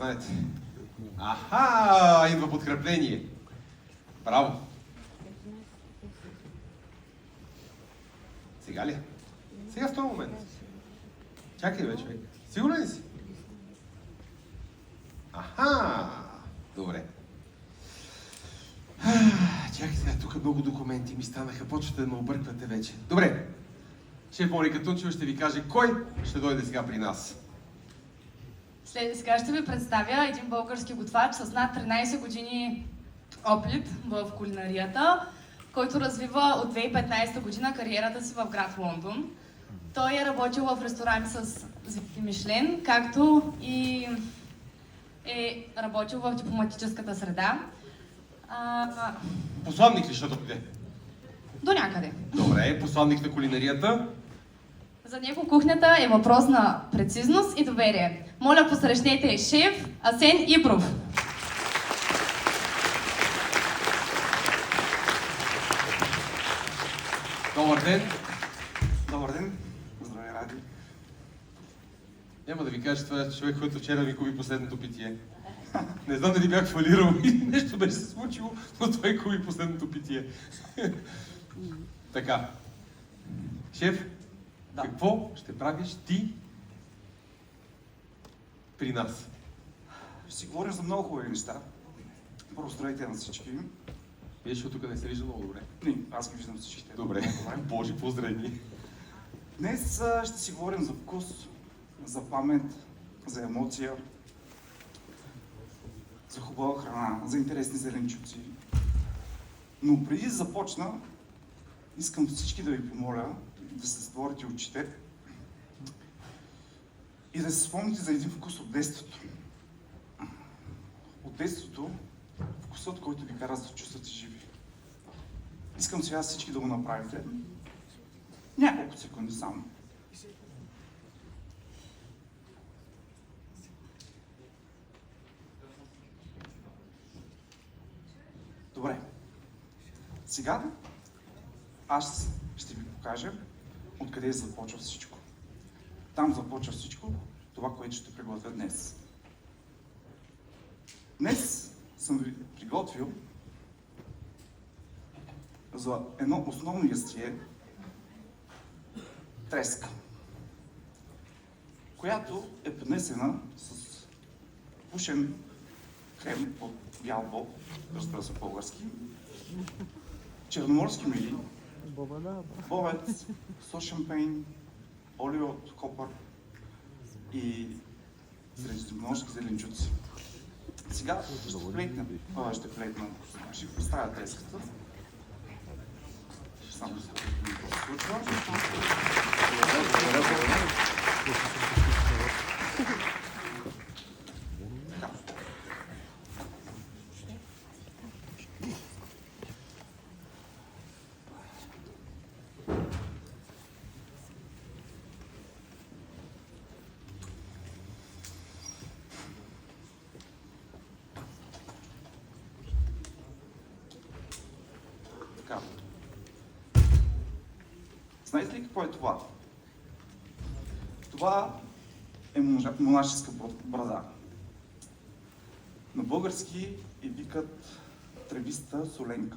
Знаете. Аха, идва подкрепление. Браво. Сега ли? Сега в този момент. Чакай бе, човек. Сигурен ли си? Аха, добре. Чакай сега, тук много документи ми станаха, почвате да ме обърквате вече. Добре. Шеф Моника Тунчева ще ви каже кой ще дойде сега при нас. Сега ще ви представя един български готвач с над 13 години опит в кулинарията, който развива от 2015 година кариерата си в град Лондон. Той е работил в ресторанти с звезди Мишлен, както и е работил в дипломатическата среда. Посланник ли ще дойде? До някъде. Добре, посланник на кулинарията. За него кухнята е въпрос на прецизност и доверие. Моля, посрещнете шеф Асен Ибров. Добър ден. Добър ден. Здравей, Ради. Няма да ви кажа, това е човек, който вчера ми купи последното питие. Не знам дали бях фалирал и нещо беше се случило, но той купи последното питие. Така. Шеф, Да. какво ще правиш ти при нас? Ще си говорим за много хубави неща. Първо, здравейте на всички. Вие, защото тук не се вижда много добре. Не, аз ги виждам всичките. Добре. Боже, поздравни. Днес ще си говорим за вкус, за памет, за емоция, за хубава храна, за интересни зеленчуци. Но преди да започна, искам всички да ви помоля да се затворите очите и да се спомните за един вкус от детството. От детството, вкусът, който ви кара да се чувствате живи. Искам сега всички да го направите. Няколко секунди само. Добре. Сега аз ще ви покажа откъде започва всичко. Там започва всичко, това, което ще приготвя днес. Днес съм ви приготвил за едно основно ястие треска, която е поднесена с пушен хлеб от бял боб, разбира се български, черноморски мили, бобец, сос шампейн, олио от копър и средиземноморски зеленчуци. Сега ще представя треската. Само се какво се случва. Така. Знаете ли какво е това? Това е монашеска брада. На български е викат тревиста соленка.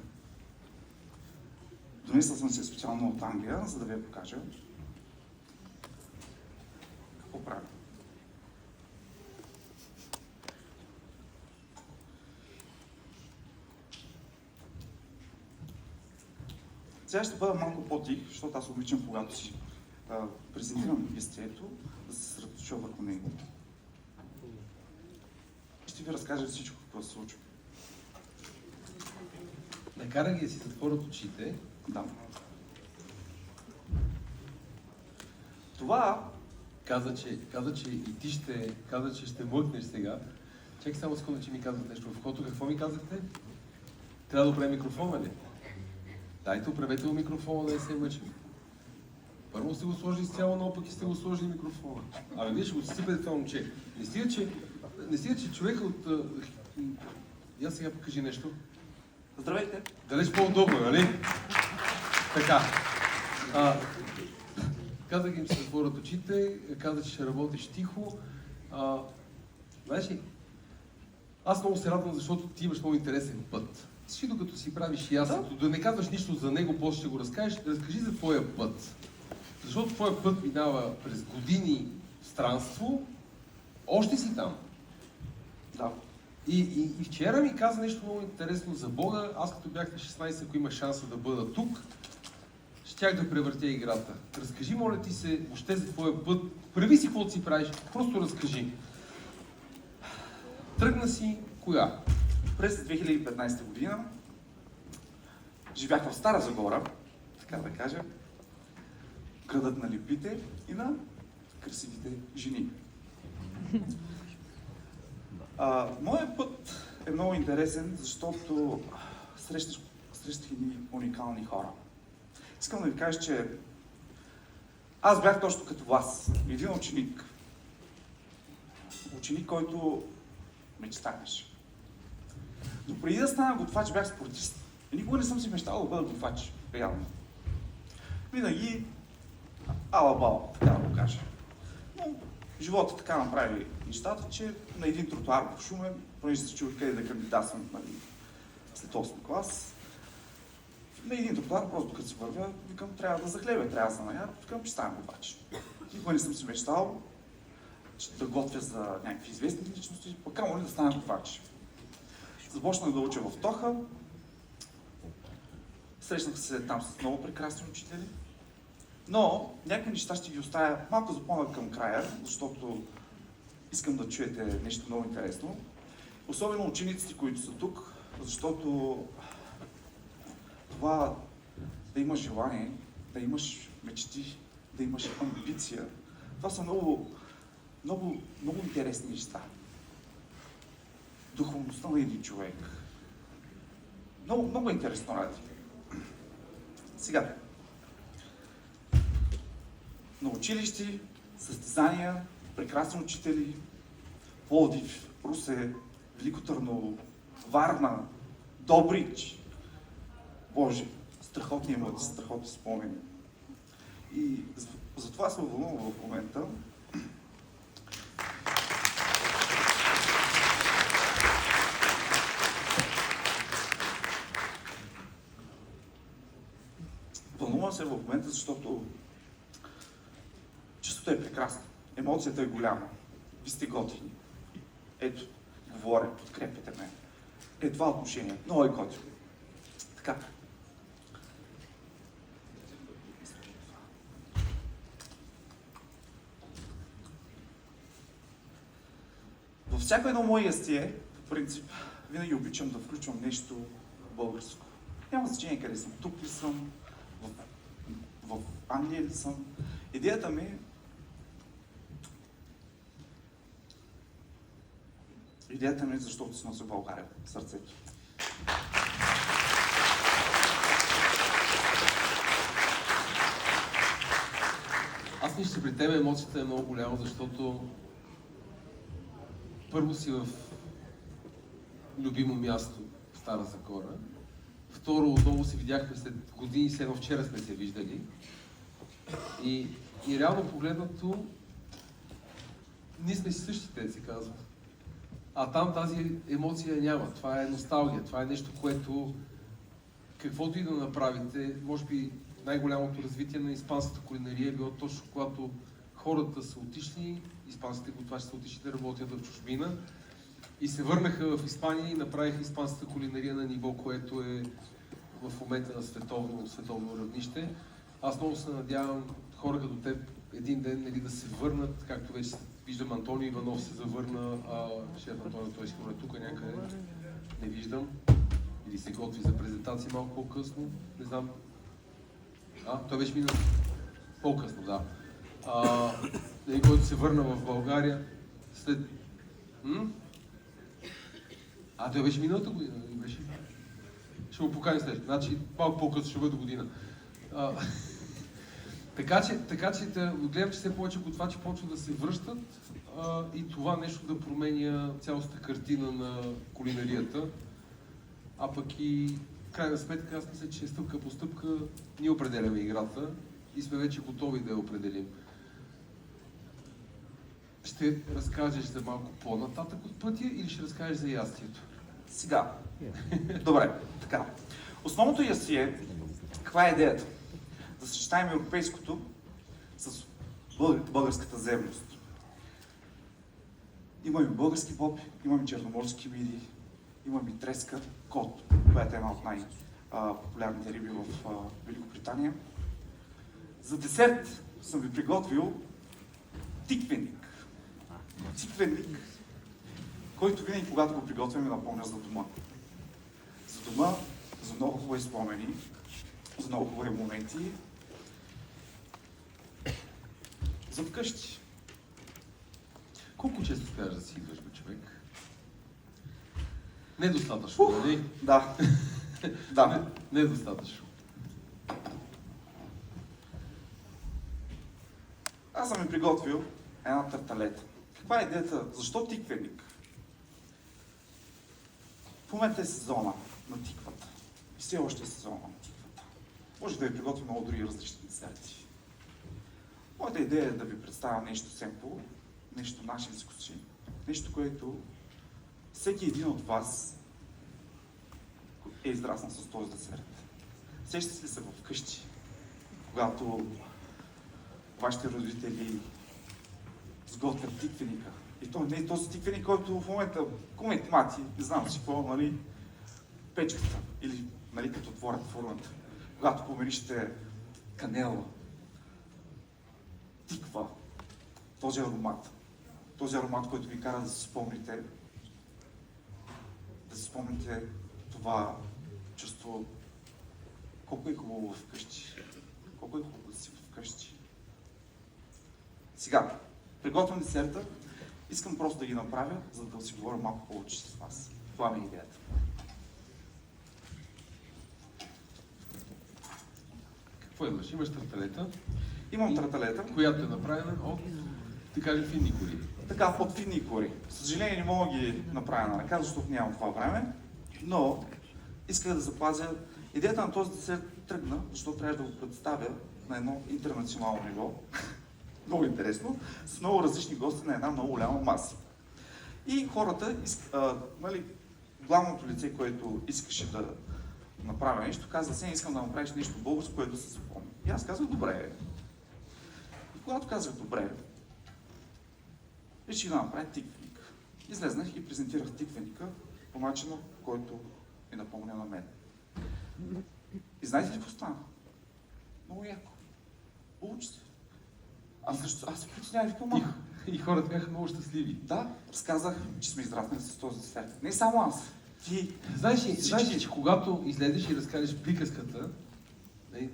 Донесъл съм се специално от Англия, за да ви я покажа. Какво правя? Сега ще бъда малко по-тих, защото аз обичам, когато си презентирам ястието, да се съсредоточа върху него. Ще ви разкажа всичко, какво се случва. Накара ги да си затворят очите. Да. Това Каза, че и ти ще млъкнеш сега. Чакай само секунда, че ми казват нещо в входа. Какво ми казахте? Трябва да оправя микрофона ли? Дайте, оправете го микрофона, да не се мъчим. Първо сте го сложили изцяло, но пък и сте го сложили микрофона. Абе, вие ще го сипете това момче. Не стига, че човека от... Я сега покажи нещо. Здравейте! Далеч по-удобно, нали? Така. Казах им, че се затворят очите, каза, че ще работиш тихо. Знаеш ли, Аз много се радвам, защото ти имаш много интересен път. Си докато си правиш ясното, да не казваш нищо за него, после ще го разкажеш, разкажи за твоя път. Защото твоя път минава през години странство, още си там. Да. И вчера ми каза нещо много интересно за Бога. Аз като бях на 16, ако имах шанса да бъда тук, щях да превъртя играта. Разкажи, моля ти се, въобще за твоя път. Прави си каквото си правиш, просто разкажи. Тръгна си коя? През 2015 година живях в Стара Загора, така да кажа, градът на лепите и на красивите жени. Моят път е много интересен, защото срещах едни уникални хора. Искам да ви кажа, че аз бях точно като вас. Един ученик. Ученик, който мечтаеш. Но преди да стана готвач, бях спортист. И никога не съм си мечтал да бъда готвач. Реално. Винаги ала-бала, така да го кажа. Но живота така направи нещата, че на един тротуар в Шумен, понеже се чух къде да кандидатствам, нали, след 8 клас, на един тротуар, просто като се вървя, викам, трябва да захлебя, трябва да се наяра, викам, ще стана готвач. Никога не съм си мечтал да готвя за някакви известни личности, пък камо ли да стана готвач. Започнах да уча в Тоха, срещнах се там с много прекрасни учители, но някакви неща ще ги оставя малко за към края, защото искам да чуете нещо много интересно. Особено учениците, които са тук, защото това да имаш желание, да имаш мечти, да имаш амбиция, това са много интересни неща. Духовността на един човек. Много интересно ради. Сега. На училище, състезания, прекрасни учители, Пловдив, Русе, Велико Търново, Варна, Добрич. Боже, страхотни емоции, страхотни спомени. И затова се вълнувам в момента. Вълнувам се в момента, защото чувството е прекрасно. Емоцията е голяма. Ви сте готини. Ето, говоря, подкрепяте ме. Е това отношение. Много е готино. Така. Във всяко едно мое ястие, в принцип, винаги обичам да включвам нещо българско. Няма значение къде съм. Тук ли съм, в Англия ли съм. Идеята ми е, защото си нося България в сърцето. Аз мисля, че при теб емоцията е много голяма, защото първо си в любимо място в Стара Загора. Второ, отново се видяхме след години, след вчера сме се виждали. И реално погледнато, ние сме си същите, се казва. А там тази емоция няма. Това е носталгия. Това е нещо, което каквото и да направите, може би най-голямото развитие на испанската кулинария е било точно когато хората са отишли, испанските готвачи са отишли да работят в чужбина и се върнаха в Испания и направиха испанската кулинария на ниво, което е в момента на световно равнище. Аз много се надявам хора като теб един ден, нали, да се върнат, както вече виждам Антонио Иванов се завърна, шеф Антонио, той сигурно е тук някъде, не виждам, или се готви за презентация малко по-късно, не знам. Той беше минал по-късно, да. Нали, който се върна в България след... Той беше миналата година, не беше? Ще го покани след. Значи малко по-късно ще бъде година. Така че гледам, че все повече готвачи почват да се връщат и това нещо да променя цялостната картина на кулинарията. А пък и в крайна сметка аз мисля, че стъпка по стъпка ние определяме играта и сме вече готови да я определим. ще разкажеш за малко по-нататък от пътя или ще разкажеш за ястието? Сега. Добре, така. Основното ястие, каква е идеята? Да съчетаем европейското с българската земност. Имаме български боб, имаме черноморски миди, имаме треска, кот, която е една от най-популярните риби в Великобритания. За десерт съм ви приготвил тиквеник. Тиквеник, който винаги, когато го приготвяме, напомня за дома. За дома, за много хубави спомени, за много хубави моменти, за вкъщи. Колко често успяваш да си идваш, бе, човек? Недостатъчно, нали? Да. Да. Недостатъчно. Аз съм ви приготвил една тарталета. Каква е идеята? Защо тиквеник? В момента е сезона на тиквата. Все още е сезона на тиквата. Може да ви приготвим много други различни десерти. Моята идея е да ви представя нещо семпл, нещо нашинско си. Нещо, което всеки един от вас е израснал с този десерт. Сещате ли се вкъщи, когато вашите родители сготвят тиквеника? И то не е този тиквеник, който в момента кумет мати, не знам си какво, нали, печката или, нали, като отворят фурната. Когато помириште канела, тиква, този аромат, който ви кара да си спомните това чувство, колко е хубаво вкъщи, колко е хубаво да си вкъщи. Сега, приготвям десерта, искам просто да ги направя, за да си говоря малко повече с вас. Това ми е идеята. Какво имаш? Имаш тарталета, Имам тарталета, която е направена от, да кажем, финни кори. така, от фини кори. Съжаление не мога да ги направя на ръка, защото нямам това време, но исках да запазя. Идеята на този десерт тръгна, защото трябва да го представя на едно интернационално ниво. Много интересно, с много различни гости на една много голяма маса. И хората, нали, главното лице, което искаше да направя нещо, каза: "Сен, искам да направиш нещо българско, което да се запомни." И аз казах: "Добре." И когато казах "добре", реших да направя тиквеник. Излезнах и презентирах тиквеника по начина, който ми напомня на мен. И знаете ли какво стана? Много яко. Получи се. Аз се притеснявах и помах. И хората бяха много щастливи. Да, разказах, че сме израснали с този десерт. Не само аз. Ти. Знаеш ли, че когато излезеш и разкажеш приказката,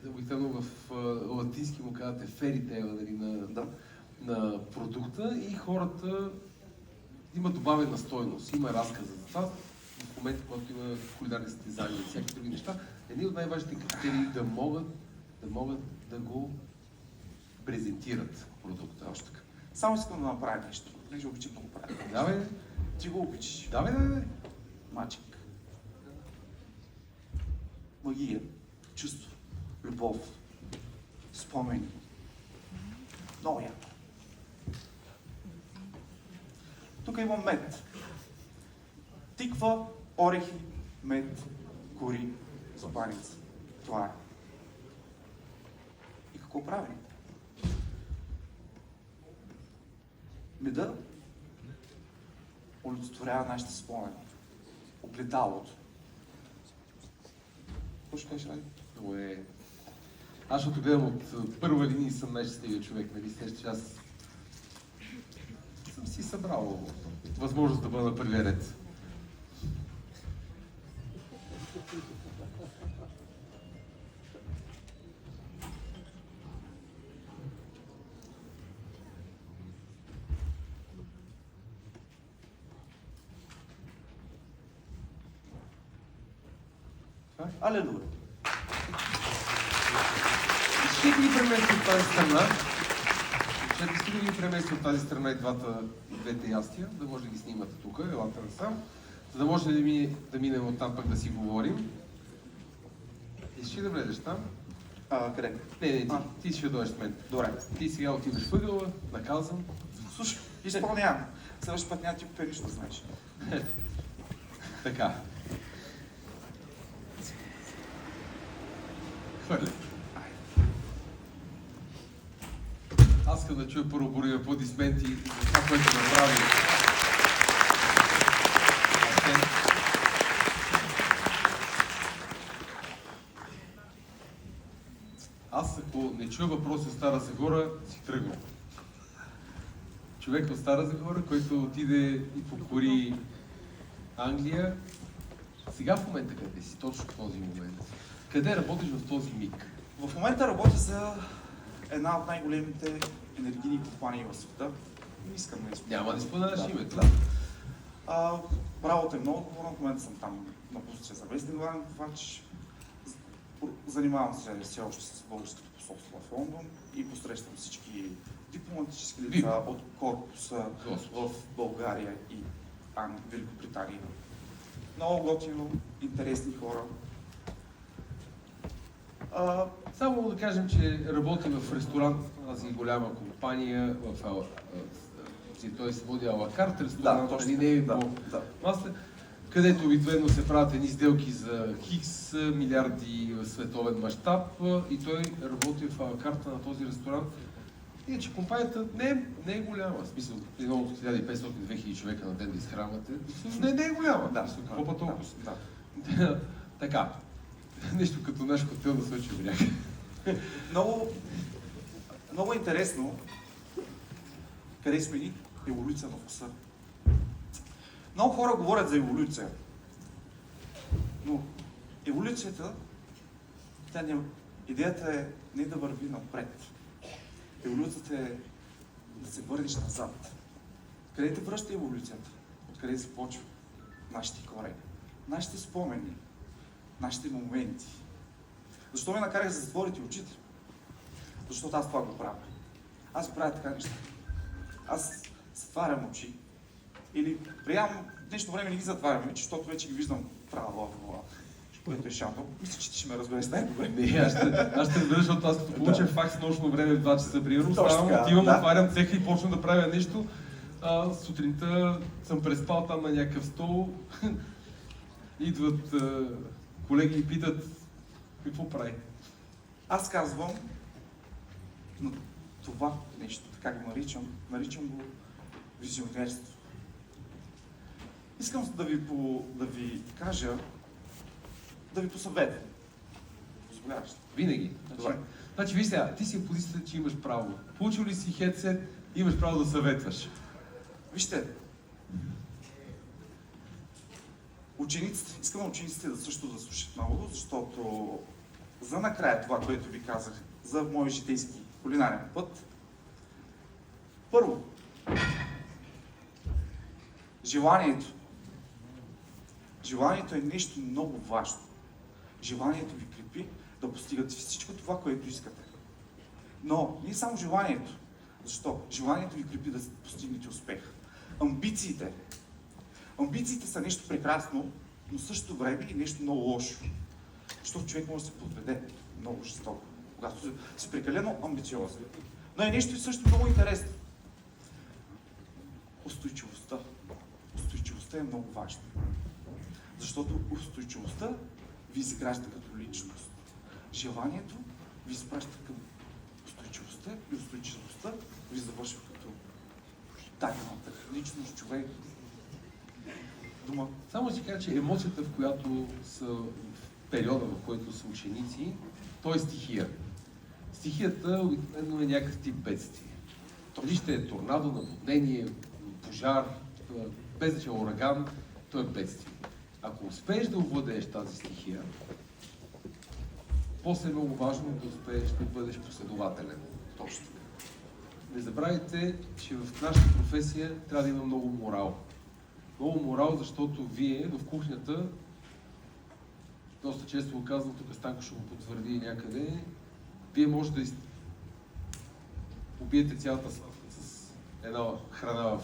обикновено в латински му казвате fairy tale, нали, Да. на продукта, и хората има добавена стойност, има разказа за това. В момента, когато има кулинарни състезания и всякакви други неща, едни от най-важните критерии да могат да го презентират продукта. Точно така. Само искам да направя нещо, понеже обичам да го правя. Давай, Ти го обичаш. давай. Мачик. Магия, чувство, любов, спомени. Много яко. Тук имам мед. Тиква, орехи, мед, кори, запаница. Това е. И какво правим? Меда олицетворява нашите спомени. Огледалото. Какво ще кажеш, Ради? Много е. Аз, защото гледам от първа линия и съм най-щастливият човек, нали? Сещаш, аз съм си събрал възможност да бъда на първия ред. Алелуя! Ще ги премести от тази страна. Ще ги премести от тази страна и двете ястия, да може да ги снимате тук, елата насам, за да може да минем оттам пък да си говорим. Искаш да влезеш там? Къде? Не, ти ще дойдеш с мен. Добре. Ти сега отиваш в ъгъла, наказан. Слушай, Изпълнявам. Следващия път няма ти купя нищо, да знаеш. Така. Хвърля. Аз искам да чуя първо бурни аплодисменти за това, което направи. Аз, ако не чуя въпроси от Стара Загора, си тръгвам. Човек от Стара Загора, който отиде и покори Англия. Сега в момента къде си, точно в този момент? Къде работиш в този миг? В момента работя за една от най-големите енергийни компании в света. Не искам да изпълнявам. Няма да споменаш името. Да. Работа е много отговорна. В момента съм там на позиция за местен главен готвач. Занимавам се все още с българското посолство в Лондон и посрещам всички дипломатически лица от корпуса в България и Великобритания. Много готино, интересни хора. Само да кажем, че работим в ресторант, тази голяма компания, той се води алакарт ресторант, нали не е по маса, където обикновено се правят едни сделки за хикс милиарди в световен мащаб и той работи в алакарта на този ресторант. Иначе компанията не е голяма, в смисъл едно от 1500-2000 човека на ден да изхранвате, не е голяма, какво па толкова. Така, нещо като наш хотел да Слънчев бряг. Много интересно, къде сме ни еволюция на вкуса. Много хора говорят за еволюция, но еволюцията, идеята е не да върви напред. Еволюцията е да се върнеш назад. Къде те връща еволюцията? Откъде започва? Нашите корени, нашите спомени, нашите моменти. Защо ме накарах да затворите очите? Защото аз това го правя. Аз го правя така неща. Аз затварям очи. Или приемам днешно време не ги затварям очи, защото вече ги виждам право в глава. Което е шампо. Мисля, че ти ще ме разбереш най-добре. Не, аз ще разбера, защото аз като получа факс нощно време в 2 часа, примерно, ставам, така, отивам, отварям цеха и почвам да правя нещо. Сутринта съм преспал там на някакъв стол. Идват колеги и питат какво прави. Аз казвам на това нещо, така го наричам го визионерство. Искам да ви кажа, да ви посъветвам. Позволяваш ли? Винаги. Добре. Значи, виж сега, ти си в позицията, че имаш право. Получил ли си хедсет, имаш право да съветваш. Вижте, учениците, искам учениците да също да слушат много, защото за накрая това, което ви казах, за мой житейски кулинарен път, първо, желанието. Желанието е нещо много важно. Желанието ви крепи да постигате всичко това, което искате. Но не само желанието. Защо? Желанието ви крепи да постигнете успех. Амбициите. Амбициите са нещо прекрасно, но в същото време и нещо много лошо. Защото човек може да се подведе много жестоко, когато си прекалено амбициозен. Но е нещо и също много интересно. Устойчивостта. Устойчивостта е много важна. Защото устойчивостта ви изгражда като личност. Желанието ви изпраща към устойчивостта и устойчивостта ви завършва като дадената личност, човек. Дума. Само ще кажа, че емоцията, в която са в периода, в който са ученици, то е стихия. Стихията обикновено е някакъв тип бедствие. Дали ще е торнадо, наводнение, пожар, без значение ураган, то е бедствие. Ако успееш да овладееш тази стихия, после е много важно да успееш да бъдеш последователен. Точно така. Не забравяйте, че в нашата професия трябва да има много морал. Много морал, защото вие в кухнята, доста често го казвам, тук Станко ще го потвърди някъде, вие може да убиете цялата с една храна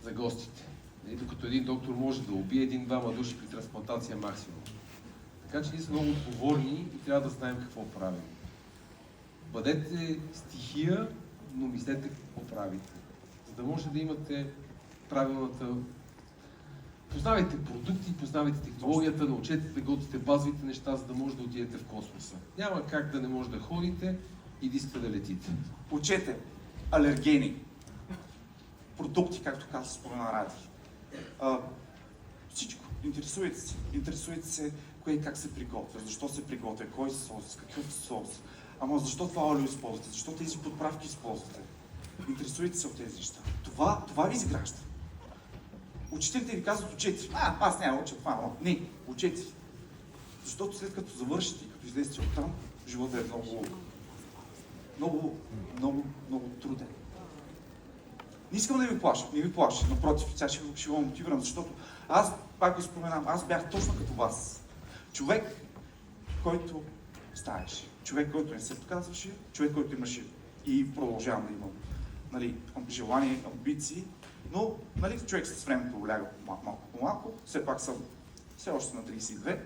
за гостите. И докато един доктор може да убие един-двама души при трансплантация максимум. Така че ние сме много отговорни и трябва да знаем какво правим. Бъдете стихия но мислете какво правите. За да може да имате правилната... Познавайте продукти, познавайте технологията, научете да готвите базовите неща, за да може да отидете в космоса. Няма как да не може да ходите и да искате да летите. Учете алергени, продукти, както каза, спомена Ради. Всичко. Интересуйте се кое и как се приготвя, защо се приготвя, кой сос, какъв сос. Ама защо това олио използвате, защо тези подправки използвате. Интересуйте се от тези неща. Това ви изгражда. Учителите ви казват учете. Аз няма уча това, но не, учете. Защото след като завършите и като излезете оттам, живота е много труден. Не искам да ви плаша, не ви плаша, напротив, сега ще ви мотивирам, защото аз, пак го споменам, аз бях точно като вас. Човек, който ставаше, човек, който не се отказваше, човек, който имаше и продължавам да имам, нали, желание, амбиции, но, нали, човек с времето вляга малко по малко, все пак съм все още на 32,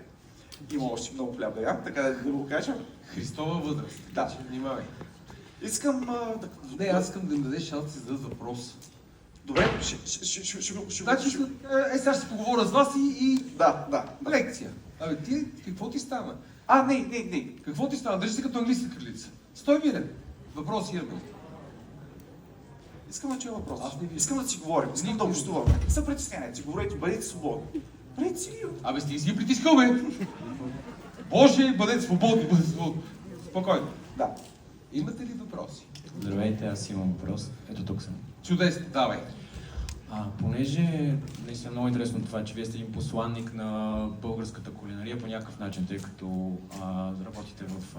има още много хляб да ям, така да го кажа. Христова възраст, така че внимавай. Искам Не, аз искам да им дадеш шанс да си зададат въпрос. Добре, Значи, сега ще поговоря с вас и... Да. Лекция. Абе, ти, какво ти стана? Не. Какво ти стана? Държи се като английска кралица. Стой мирен. Въпрос имаме. Искам да чуя въпрос. Аз не виждам. Искам да си говорим, искам да общуваме. Не се притеснявайте, говорете, бъдете свободни. Бъдете си. Абе, стига си ги притискал, бе! Боже, бъдете свободни, Спокойно. Да. Имате ли въпроси? Здравейте, аз имам въпрос. Ето тук съм. Чудесно, давай. Понеже наистина много интересно това, че вие сте един посланник на българската кулинария по някакъв начин, тъй като работите в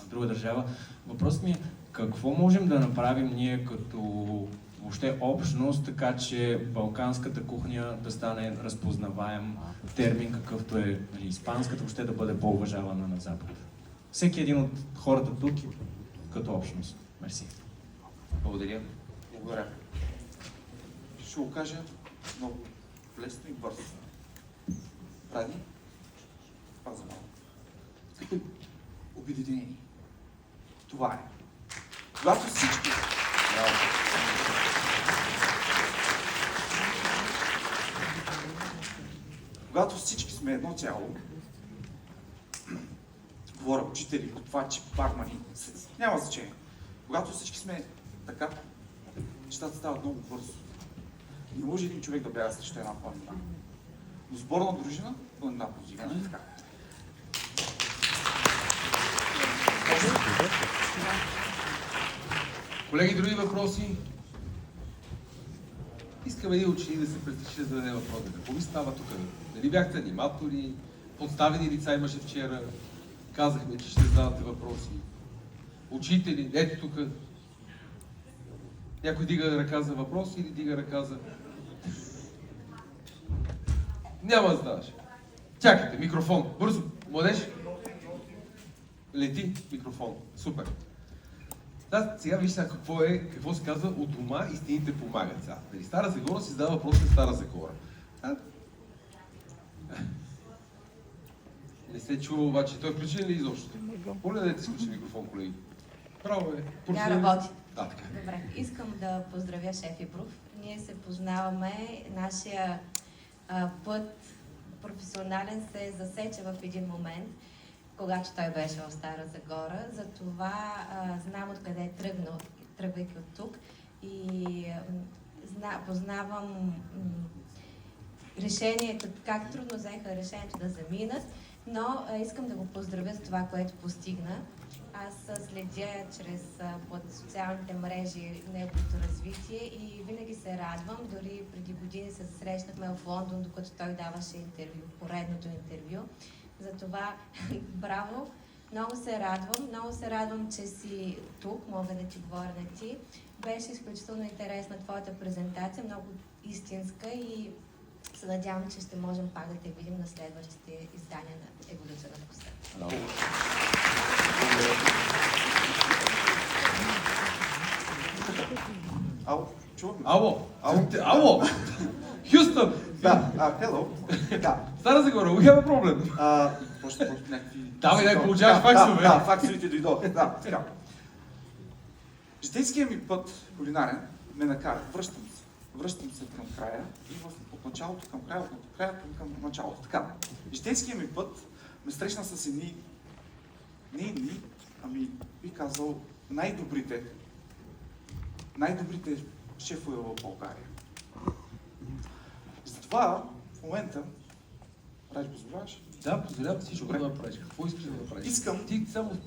друга държава. Въпросът ми е, какво можем да направим ние като въобще общност, така че балканската кухня да стане разпознаваем термин, какъвто е, нали, испанската, въобще да бъде по-уважавана на Запад? Всеки един от хората тук като общност. Мерси. Благодаря. Благодаря. Ще го кажа много лесно и бързо. Ради, паза малко. Обединение. Това е. Когато всички... Когато всички сме едно цяло, говоря учители, готвачи, бармани, няма значение. Когато всички сме така, нещата стават много бързо. Не може един човек да бяга срещу една планина. Но сборна дружина до една позиция. Така. Колеги, други въпроси? Искам един ученик да се престраши да даде въпрос. Какво ви става тук? Дали бяхте аниматори? Подставени лица имаше вчера? Казахме, че ще задавате въпроси. Учители, ето тук. Някой дига ръка за въпрос или дига ръка за... Няма да задаваш. Чакайте, микрофон. Бързо, младеж. Лети микрофон. Супер. Да, сега вижте какво се казва от дома истините помагат. Сега, дали Стара Загора си задава въпрос на Стара Загора. Не се чува обаче. Той включен ли изобщо? Моля да ти изключи микрофон, колеги. Право е. Тя работи. Да, така. Добре, искам да поздравя шеф Ибров. Ние се познаваме, нашия път професионален се засече в един момент, когато той беше в Стара Загора. Затова знам откъде е тръгнал, тръгвайки от тук и познавам решението, как трудно взеха решението да заминат, но искам да го поздравя за това, което постигна. Аз следя чрез социалните мрежи неговото развитие и винаги се радвам. Дори преди години се срещнахме в Лондон, докато той даваше интервю, поредното интервю. Затова браво! Много се радвам, че си тук, мога да ти говоря на ти. Беше изключително интересна твоята презентация, много истинска и се надявам, че ще можем пак да те видим на следващите издания на Еволюция на вкуса. Ало, чувам. Ало! Хюстън! Да, hello. Да. Стара Загора, we have a problem. Просто някакви... Давай, получаваш факсове. Да, факсовете дойдоха. Да, така. Житейският ми път кулинарен ме накара, връщам се към края и от началото към края, от края към началото. Така, житейският ми път ме срещна с едни, би казал, най-добрите шефове в България. Затова в момента, Ради, позволяваш? Да, позволявам всичко Добре. да направиш. Какво искаш да направиш? Искам. Ти само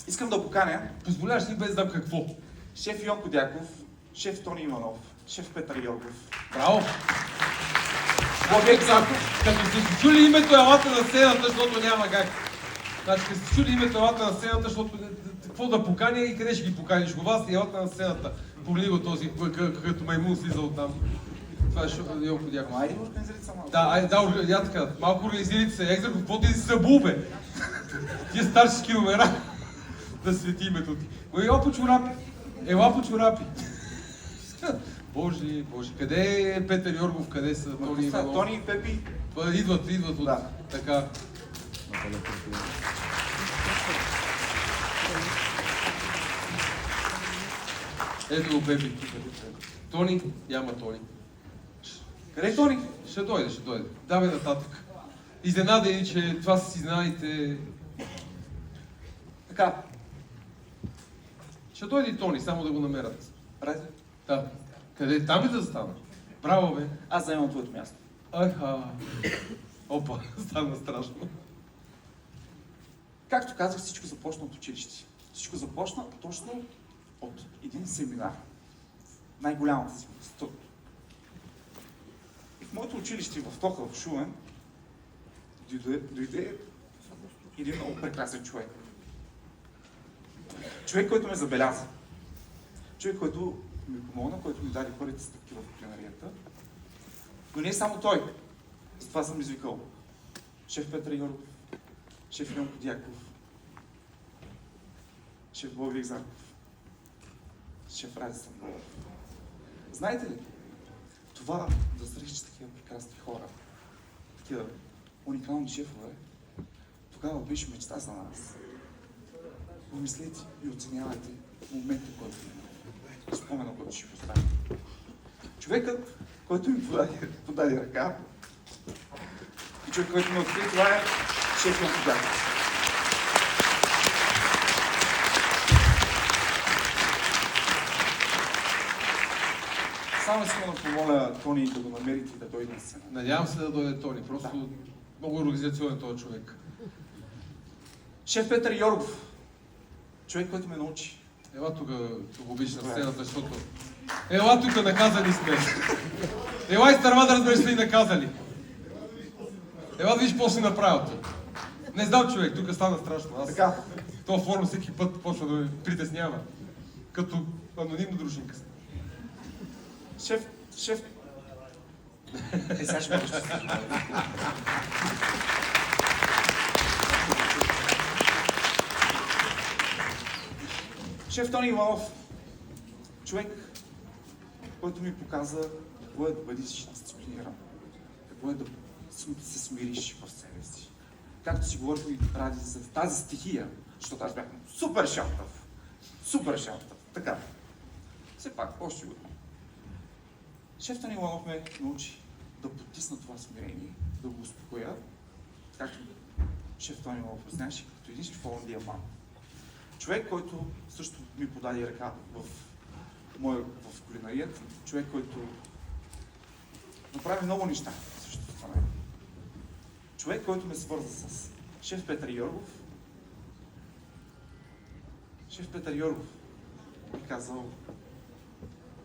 Искам да поканя позволяваш ли без да знам какво? шеф Йонко Дяков, шеф Тони Иванов, шеф Петър Йоргов. Браво! Бобек Зарков. Като сте чули името, елате на сцената, защото няма как. Значи, като сте чули името, елате на сцената, защото какво да поканя и къде ще ги поканиш? Го вас и елате на сцената. Помни го този, като маймун слиза оттам. Това е Йонко Дяков. Айде, организирайте се малко. Я така, малко организирайте се. Екзарко, какво ти си забул, бе? Тия старши номера. Да свети името ти. Ела по чорапи. Боже, къде е Петър Йоргов, къде са Тони Иванов? Тони и Пепи. Идват от Да. така. Ето го Пепи. Тони, няма Тони. Къде е Тони? Ще дойде. Давай нататък. Изненадени, че това са си знаете. Така, Ще дойде и Тони, само да го намерят. Ради, Да. Къде? Там ли да застана? Браво, бе. аз заемам твоето място. Аха. Опа, стана страшно. Както казах, всичко започна от училище. Всичко започна точно от един семинар. Най-голямата си. И в моето училище в Тоха, в Шумен, дойде един много прекрасен човек. Човек, който ме забеляза. Човек, който ми помогна, който ми даде първите стъпки в кулинарията. Но не само той. Затова съм извикал шеф Петър Йоргов, шеф Йонко Дяков, шеф Бобек Зарков, шеф Ради Самболов. Знаете ли, това да срещаш такива прекрасни хора, такива уникални шефове, тогава беше мечта за нас. Помислете и оценявайте момента, който има. Спомена, който ще поставя. Човекът, който ми подаде ръка, и човек, който ме откри, това е шеф Йонко Дяков. Само искам да помоля Тони да го намерите и да дойде на сцена. Надявам се да дойде Тони. Просто много организационен този човек. Шеф Петър Йоргов. Човек, който ме научи. Ела тук го обича на сцената, защото... Ела тук, наказали сме. Ела и стърва да разбереш ли наказали. Ела да виж какво си направил ти. Не знам човек, тук стана страшно. Аз Така. това форма всеки път почва да ме притеснява. Като анонимна дружинка. Шеф... Сега ще ме връща. Шеф Тони Иванов. Човек, който ми показа какво е да бъдеш дисциплиниран. Какво е да се смириш в себе си. Както си говорихме и Ради за тази стихия, защото аз бях супер шалтав. Така. Все пак, още го. Шеф Тони Иванов ме научи да потисна това смирение, да го успокоя, както шеф Тони Иванов знаеше, като един шифолен диамант. Човек, който също ми подаде ръка в кулинарията, човек, който направи много неща също това мен. Човек, който ме свърза с шеф Петър Йоргов. Шеф Петър Йоргов би казал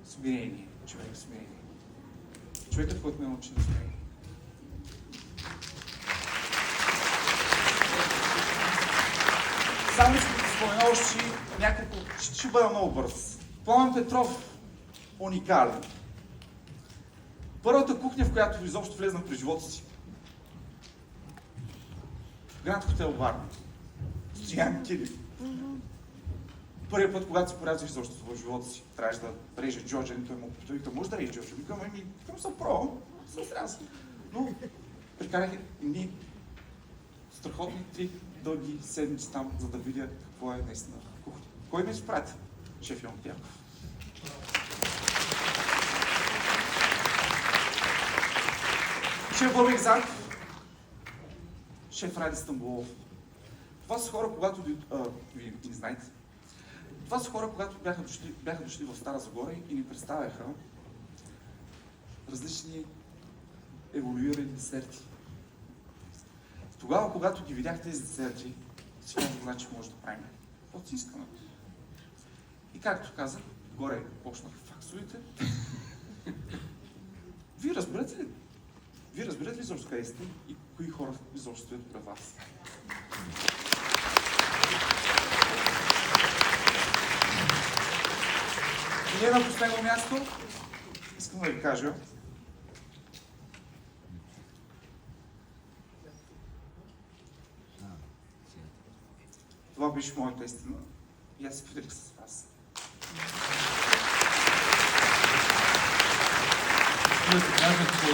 смирение, смирение. Човекът, който ме научи на смирение. Само искам да спомена още няколко, ще бъда много бърз. Пламен Петров, уникален. Първата кухня, в която изобщо влезнах през живота си. Гранд Хотел Варна. Стоян Кирив. Първият път, когато си порязах изобщо в живота си, трябваше да реже Джорджа, той му вика, може да реже Джорджа? Викам, съм пробвам, съм срязан. Но прекарах едни страхотни 3 дълги седмици там, за да видя какво е наистина кухня. Кой ме изпрати? Шеф Йонко Дяков. шеф Бобек Зарков, шеф Ради Стамбулов. Това са хора, когато вие не знаете. Това са хора, когато бяха дошли в Стара Загора и ни представяха различни еволюирани десерти. Тогава, когато ги видях тези десерти, си казах, значи може да правим каквото си искаме. И както казах, горе почнаха факсовете. Вие разбирате ли защо къде сте и кои хора изобщо стоят пред вас? И не на последно място, искам да ви кажа, това беше моята истина и аз се поделих с вас. Да се каже, че